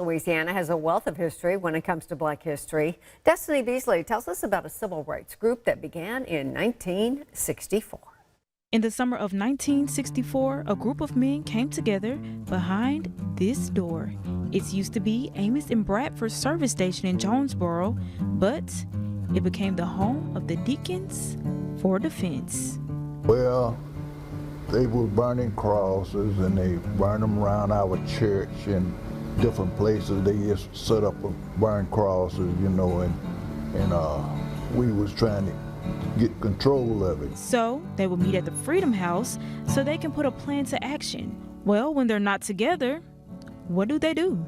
Louisiana has a wealth of history when it comes to Black history. Destiny Beasley tells us about a civil rights group that began in 1964. In the summer of 1964, a group of men came together behind this door. It used to be Amos and Bradford service station in Jonesboro, but it became the home of the Deacons for Defense. Well, they were burning crosses and they burned them around our church and different places. They just set up and burn crosses, you know, and we was trying to get control of it. So they would meet at the Freedom House so they can put a plan to action. Well, when they're not together, what do?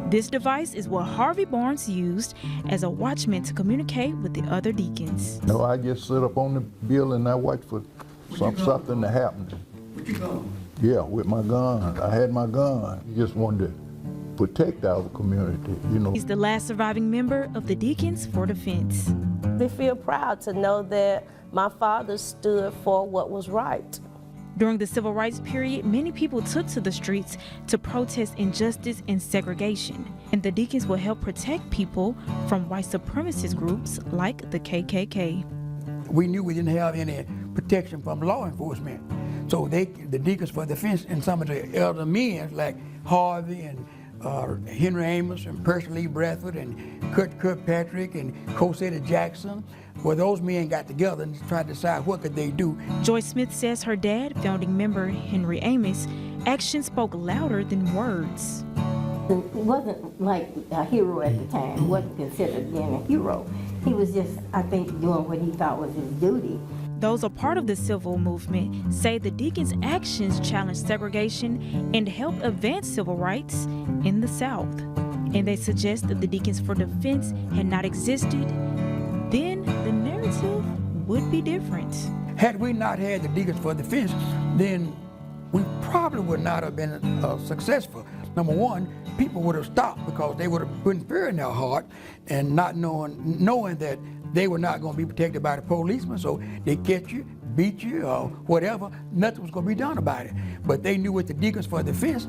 This device is what Harvey Barnes used as a watchman to communicate with the other deacons. No, I just sit up on the bill and I watch for something to happen. What you going? Yeah, with my gun. I had my gun. Just wanted to protect our community, you know. He's the last surviving member of the Deacons for Defense. They feel proud to know that my father stood for what was right. During the civil rights period, many people took to the streets to protest injustice and segregation, and the Deacons will help protect people from white supremacist groups like the KKK. We knew we didn't have any protection from law enforcement, so the Deacons for Defense and some of the elder men like Harvey and Henry Amos and Percy Lee Bradford and Kurt Kirkpatrick and Cosetta Jackson, well, those men got together and tried to decide what could they do. Joy Smith says her dad, founding member Henry Amos, actions spoke louder than words. He wasn't like a hero at the time. He wasn't considered being a hero. He was just, I think, doing what he thought was his duty. Those a part of the civil movement say the Deacons' actions challenged segregation and helped advance civil rights in the South. And they suggest that the Deacons for Defense had not existed, then the narrative would be different. Had we not had the Deacons for Defense, then we probably would not have been successful. Number one, people would have stopped because they would have been fear in their heart and not knowing that they were not going to be protected by the policemen, so they catch you, beat you, or whatever, nothing was going to be done about it. But they knew with the Deacons for Defense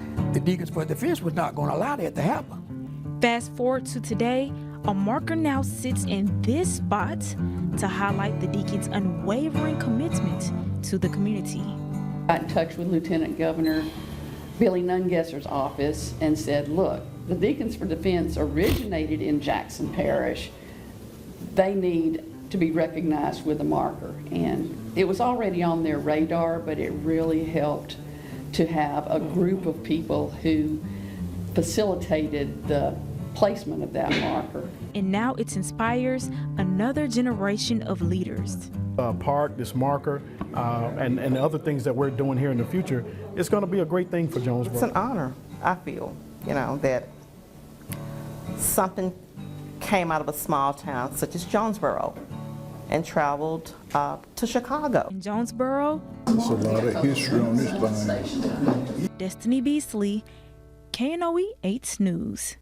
was not going to allow that to happen. Fast forward to today, a marker now sits in this spot to highlight the Deacons' unwavering commitment to the community. I got in touch with Lieutenant Governor Billy Nungesser's office and said, look, the Deacons for Defense originated in Jackson Parish. They need to be recognized with a marker. And it was already on their radar, but it really helped to have a group of people who facilitated the placement of that marker. And now it inspires another generation of leaders. This marker, and the other things that we're doing here in the future, it's going to be a great thing for Jonesboro. It's an honor, I feel, that something came out of a small town such as Jonesboro and traveled to Chicago. In Jonesboro, There's a lot of history on this thing. Destiny Beasley, KNOE 8 News.